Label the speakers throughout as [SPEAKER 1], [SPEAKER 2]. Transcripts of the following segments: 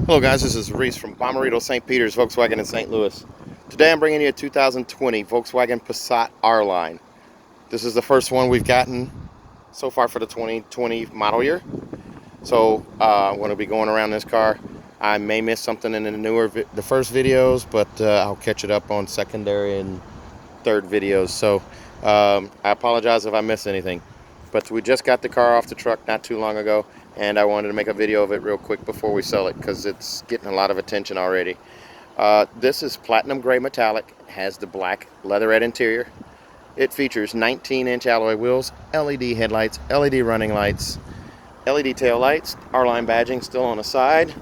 [SPEAKER 1] Hello guys, this is Reese from Bomarito, St. Peter's, Volkswagen in St. Louis. Today I'm bringing you a 2020 Volkswagen Passat R-Line. This is the first one we've gotten so far for the 2020 model year. So I'm going to be going around this car. I may miss something in the first videos, but I'll catch it up on secondary and third videos. So I apologize if I miss anything. But we just got the car off the truck not too long ago, and I wanted to make a video of it real quick before we sell it because it's getting a lot of attention already. This is platinum gray metallic, has the black leatherette interior. It features 19-inch alloy wheels, LED headlights, LED running lights, LED tail lights, R-Line badging still on the side.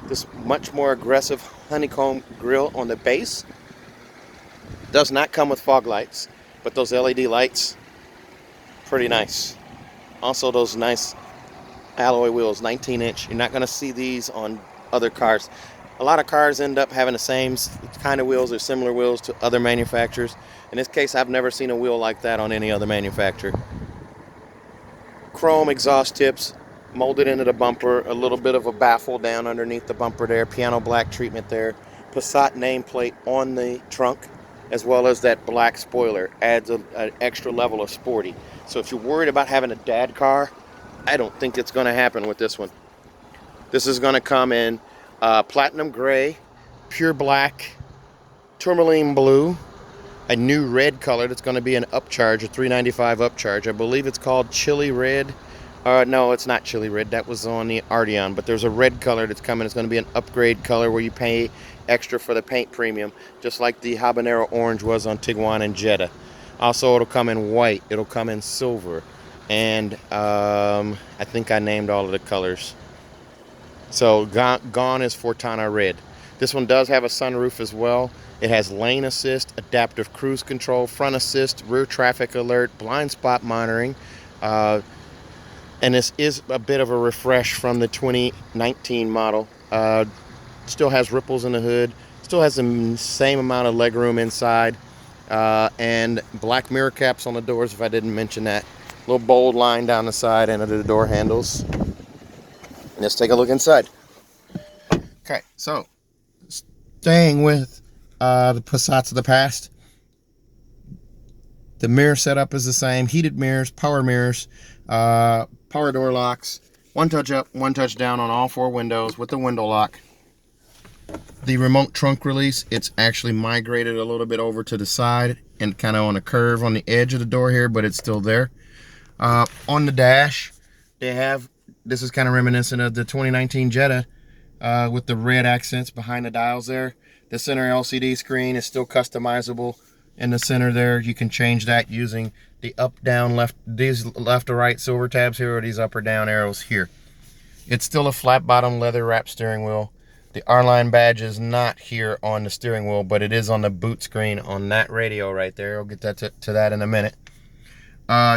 [SPEAKER 1] This much more aggressive honeycomb grille on the base. Does not come with fog lights, but those LED lights, pretty nice. Also those nice alloy wheels, 19-inch. You're not going to see these on other cars. A lot of cars end up having the same kind of wheels or similar wheels to other manufacturers. In this case, I've never seen a wheel like that on any other manufacturer. Chrome exhaust tips molded into the bumper, a little bit of a baffle down underneath the bumper there, piano black treatment there, Passat nameplate on the trunk, as well as that black spoiler adds an extra level of sporty. So if you're worried about having a dad car, I don't think it's going to happen with this one. This is going to come in platinum gray, pure black, tourmaline blue, a new red color that's going to be an upcharge, a 395 upcharge. I believe it's called chili red. No, it's not chili red. That was on the Arteon, but there's a red color that's coming. It's going to be an upgrade color where you pay extra for the paint premium, just like the habanero orange was on Tiguan and Jetta. Also, it'll come in white, it'll come in silver, and I think I named all of the colors. So gone is Fortana red. This one does have a sunroof as well. It has lane assist, adaptive cruise control, front assist, rear traffic alert, blind spot monitoring, and this is a bit of a refresh from the 2019 model. Still has ripples in the hood, still has the same amount of legroom inside, and black mirror caps on the doors, if I didn't mention that. Little bold line down the side and under the door handles. Let's take a look inside. Okay, so staying with the Passats of the past, the mirror setup is the same. Heated mirrors, power door locks, one touch up, one touch down on all four windows with the window lock. The remote trunk release, it's actually migrated a little bit over to the side and kind of on a curve on the edge of the door here, but it's still there. On the dash, they have, this is kind of reminiscent of the 2019 Jetta with the red accents behind the dials there. The center LCD screen is still customizable in the center there. You can change that using the up, down, left, these left or right silver tabs here, or these up or down arrows here. It's still a flat bottom leather wrap steering wheel. The R-Line badge is not here on the steering wheel, but it is on the boot screen on that radio right there. I'll get that to that in a minute.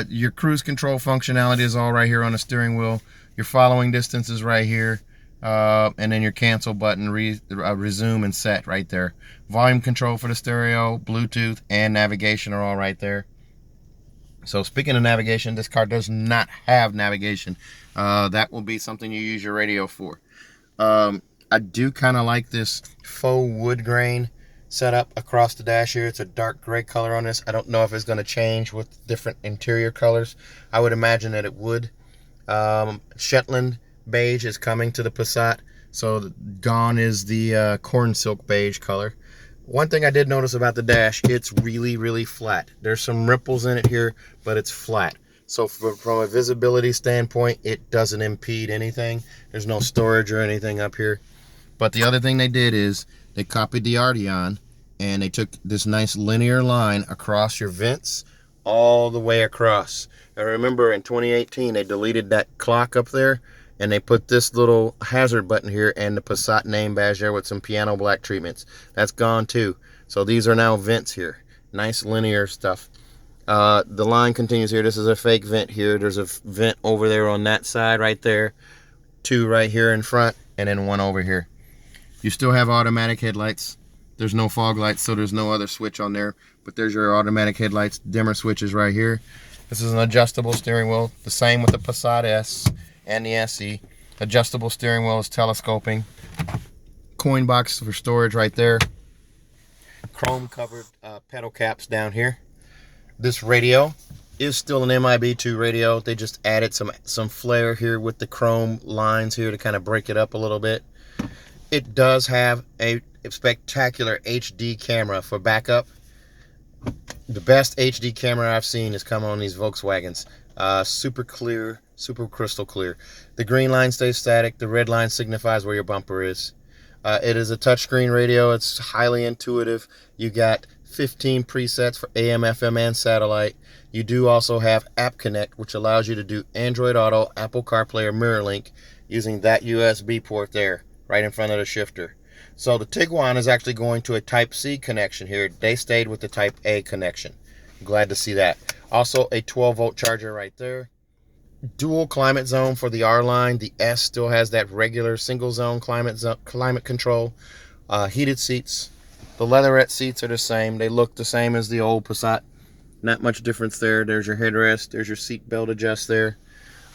[SPEAKER 1] Your cruise control functionality is all right here on the steering wheel. Your following distance is right here. And then your cancel button, resume and set right there. Volume control for the stereo, Bluetooth, and navigation are all right there. So speaking of navigation, this car does not have navigation. That will be something you use your radio for. I do kind of like this faux wood grain setup across the dash here. It's a dark gray color on this. I don't know if it's going to change with different interior colors. I would imagine that it would. Shetland beige is coming to the Passat, so gone is the corn silk beige color. One thing I did notice about the dash, it's really flat. There's some ripples in it here, but it's flat. So from a visibility standpoint, it doesn't impede anything. There's no storage or anything up here. But the other thing they did is they copied the Arteon and they took this nice linear line across your vents all the way across. I remember in 2018 they deleted that clock up there and they put this little hazard button here and the Passat name badge there with some piano black treatments. That's gone too. So these are now vents here. Nice linear stuff. The line continues here. This is a fake vent here. There's a vent over there on that side right there. Two right here in front and then one over here. You still have automatic headlights. There's no fog lights, so there's no other switch on there. But there's your automatic headlights, dimmer switches right here. This is an adjustable steering wheel. The same with the Passat S and the SE. Adjustable steering wheel is telescoping. coin box for storage right there. Chrome covered pedal caps down here. This radio is still an MIB2 radio. They just added some flair here with the chrome lines here to kind of break it up a little bit. It does have a spectacular HD camera for backup. The best HD camera I've seen has come on these Volkswagens. Super clear, super crystal clear. The green line stays static. The red line signifies where your bumper is. It is a touchscreen radio. It's highly intuitive. You got 15 presets for AM, FM, and satellite. You do also have App Connect, which allows you to do Android Auto, Apple CarPlay, or MirrorLink using that USB port there, right in front of the shifter. So the Tiguan is actually going to a Type-C connection here. They stayed with the Type-A connection. Glad to see that. Also a 12-volt charger right there. Dual climate zone for the R line. The S still has that regular single zone climate control. Heated seats. The leatherette seats are the same. They look the same as the old Passat. Not much difference there. There's your headrest. There's your seat belt adjust there.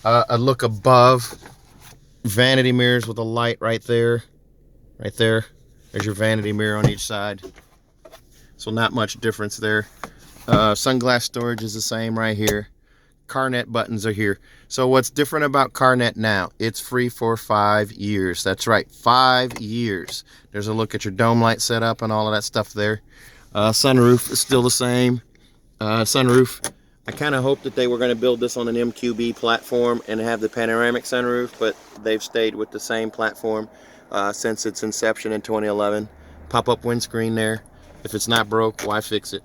[SPEAKER 1] A look above. Vanity mirrors with a light right there. Right there. There's your vanity mirror on each side. So not much difference there. Sunglass storage is the same right here. CarNet buttons are here. So what's different about CarNet now? It's free for 5 years. That's right, 5 years. There's a look at your dome light setup and all of that stuff there. Sunroof is still the same. Sunroof, I kind of hoped that they were going to build this on an MQB platform and have the panoramic sunroof, but they've stayed with the same platform since its inception in 2011. Pop-up windscreen there. If it's not broke, why fix it?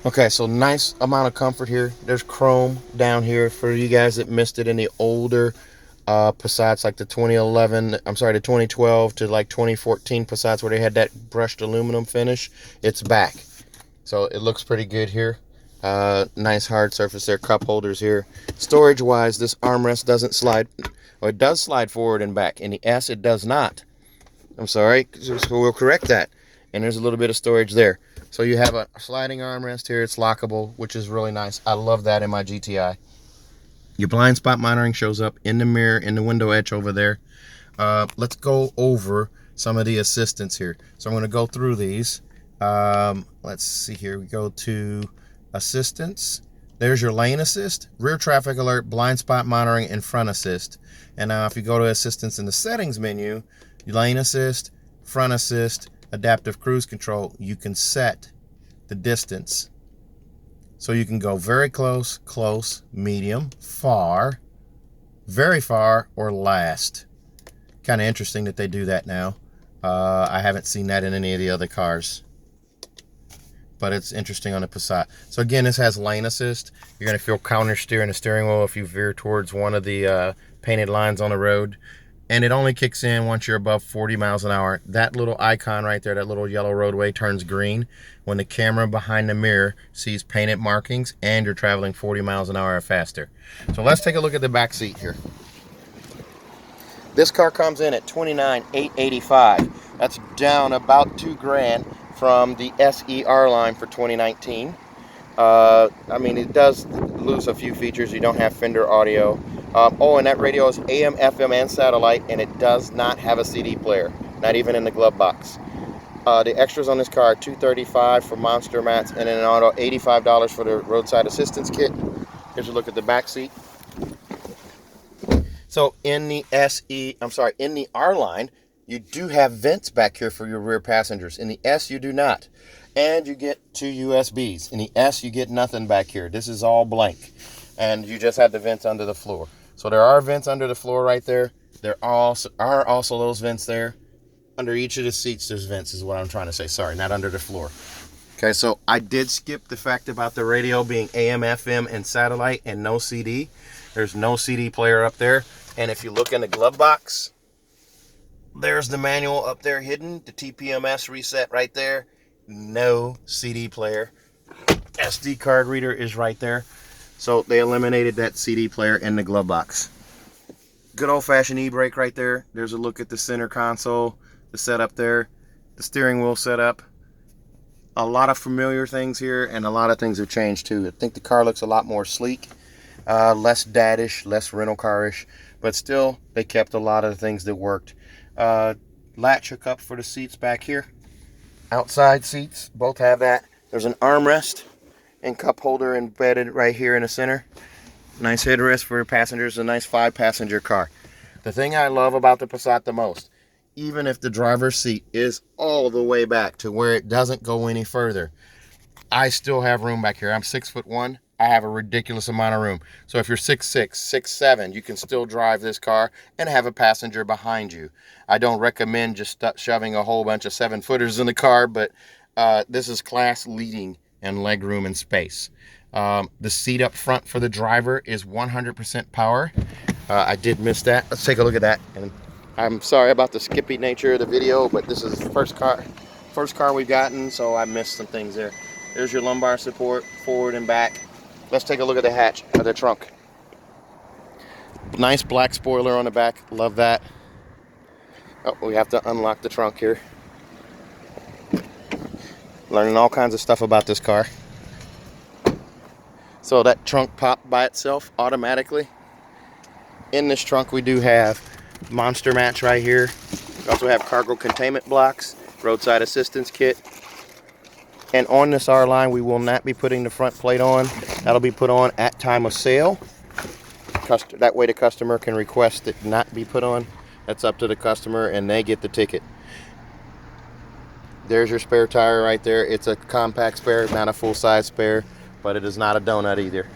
[SPEAKER 1] Okay, so nice amount of comfort here. There's chrome down here for you guys that missed it in the older Passats, like the 2012 to like 2014 Passats where they had that brushed aluminum finish. It's back. So it looks pretty good here. Nice hard surface there, cup holders here. Storage wise, this armrest doesn't slide, or it does slide forward and back. In the S, it does not. I'm sorry, so we'll correct that. And there's a little bit of storage there. So you have a sliding armrest here. It's lockable, which is really nice. I love that in my GTI. Your blind spot monitoring shows up in the mirror, in the window edge over there. Let's go over some of the assistance here. So I'm going to go through these. Let's see here. We go to assistance. There's your lane assist, rear traffic alert, blind spot monitoring, and front assist. And now if you go to assistance in the settings menu, lane assist, front assist, adaptive cruise control, you can set the distance. So you can go very close, close, medium, far, very far, or last. Kind of interesting that they do that now. I haven't seen that in any of the other cars, but it's interesting on the Passat. So again, this has lane assist. You're going to feel counter steer in the steering wheel if you veer towards one of the painted lines on the road. And it only kicks in once you're above 40 miles an hour. That little icon right there, that little yellow roadway, turns green when the camera behind the mirror sees painted markings and you're traveling 40 miles an hour or faster. So let's take a look at the back seat here. This car comes in at $29,885. That's down about $2,000 from the SER line for 2019. I mean, it does lose a few features. You don't have fender audio. Oh, and that radio is AM, FM, and satellite, and it does not have a CD player, not even in the glove box. The extras on this car are $235 for monster mats, and then an auto $85 for the roadside assistance kit. Here's a look at the back seat. So in the in the R line, you do have vents back here for your rear passengers. In the S, you do not. And you get 2 USBs. In the S, you get nothing back here. This is all blank. And you just have the vents under the floor. So there are vents under the floor right there. There are also those vents there. Under each of the seats, there's vents, is what I'm trying to say. Sorry, not under the floor. Okay, so I did skip the fact about the radio being AM, FM, and satellite, and no CD. There's no CD player up there. And if you look in the glove box, there's the manual up there hidden. The TPMS reset right there. No CD player. SD card reader is right there. So they eliminated that CD player in the glove box. Good old-fashioned e-brake right there. There's a look at the center console, the setup there, the steering wheel setup. A lot of familiar things here, and a lot of things have changed too. I think the car looks a lot more sleek, less dadish, less rental car-ish, but still they kept a lot of the things that worked. latch hookup for the seats back here. Outside seats both have that. There's an armrest and cup holder embedded right here in the center. Nice headrest for passengers. A nice 5-passenger car. The thing I love about the Passat the most, even if the driver's seat is all the way back to where it doesn't go any further, I still have room back here. I'm 6'1". I have a ridiculous amount of room. So if you're 6'6", 6'7", you can still drive this car and have a passenger behind you. I don't recommend just shoving a whole bunch of 7-footers in the car, but this is class leading in legroom and space. The seat up front for the driver is 100% power. I did miss that. Let's take a look at that. And I'm sorry about the skippy nature of the video, but this is the first car we've gotten, so I missed some things there. There's your lumbar support, forward and back. Let's take a look at the hatch, or the trunk. Nice black spoiler on the back, love that. Oh, we have to unlock the trunk here. Learning all kinds of stuff about this car. So that trunk popped by itself automatically. In this trunk we do have monster mats right here. We also have cargo containment blocks, roadside assistance kit. And on this R line we will not be putting the front plate on. That'll be put on at time of sale. That way the customer can request it not be put on. That's up to the customer and they get the ticket. There's your spare tire right there. It's a compact spare, not a full-size spare, but it is not a donut either.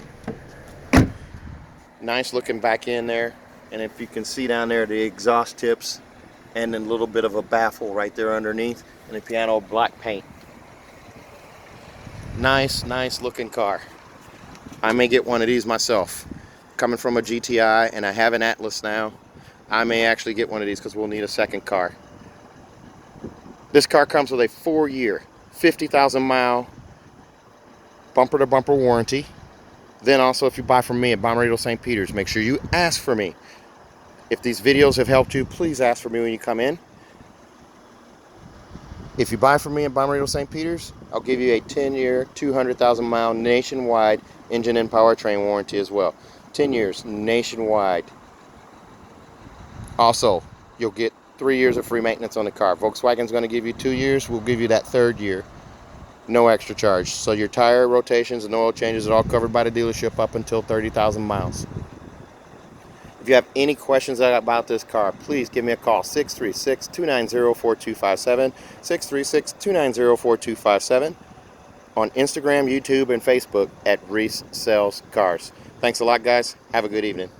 [SPEAKER 1] Nice looking back in there. And if you can see down there, the exhaust tips and then a little bit of a baffle right there underneath, and the piano black paint. Nice looking car. I may get one of these myself. Coming from a GTI and I have an Atlas now, I may actually get one of these because we'll need a second car. This car comes with a 4-year, 50,000 mile bumper to bumper warranty. Then also, if you buy from me at Bommarito St. Peter's, make sure you ask for me. If these videos have helped you, please ask for me when you come in. If you buy from me at Bommarito St. Peter's, I'll give you a 10-year, 200,000 mile nationwide engine and powertrain warranty as well. 10 years nationwide. Also, you'll get 3 years of free maintenance on the car. Volkswagen's going to give you 2 years. We'll give you that 3rd year. No extra charge. So your tire rotations and oil changes are all covered by the dealership up until 30,000 miles. If you have any questions about this car, please give me a call. 636-290-4257. 636-290-4257. On Instagram, YouTube, and Facebook at Reese Sells Cars. Thanks a lot, guys. Have a good evening.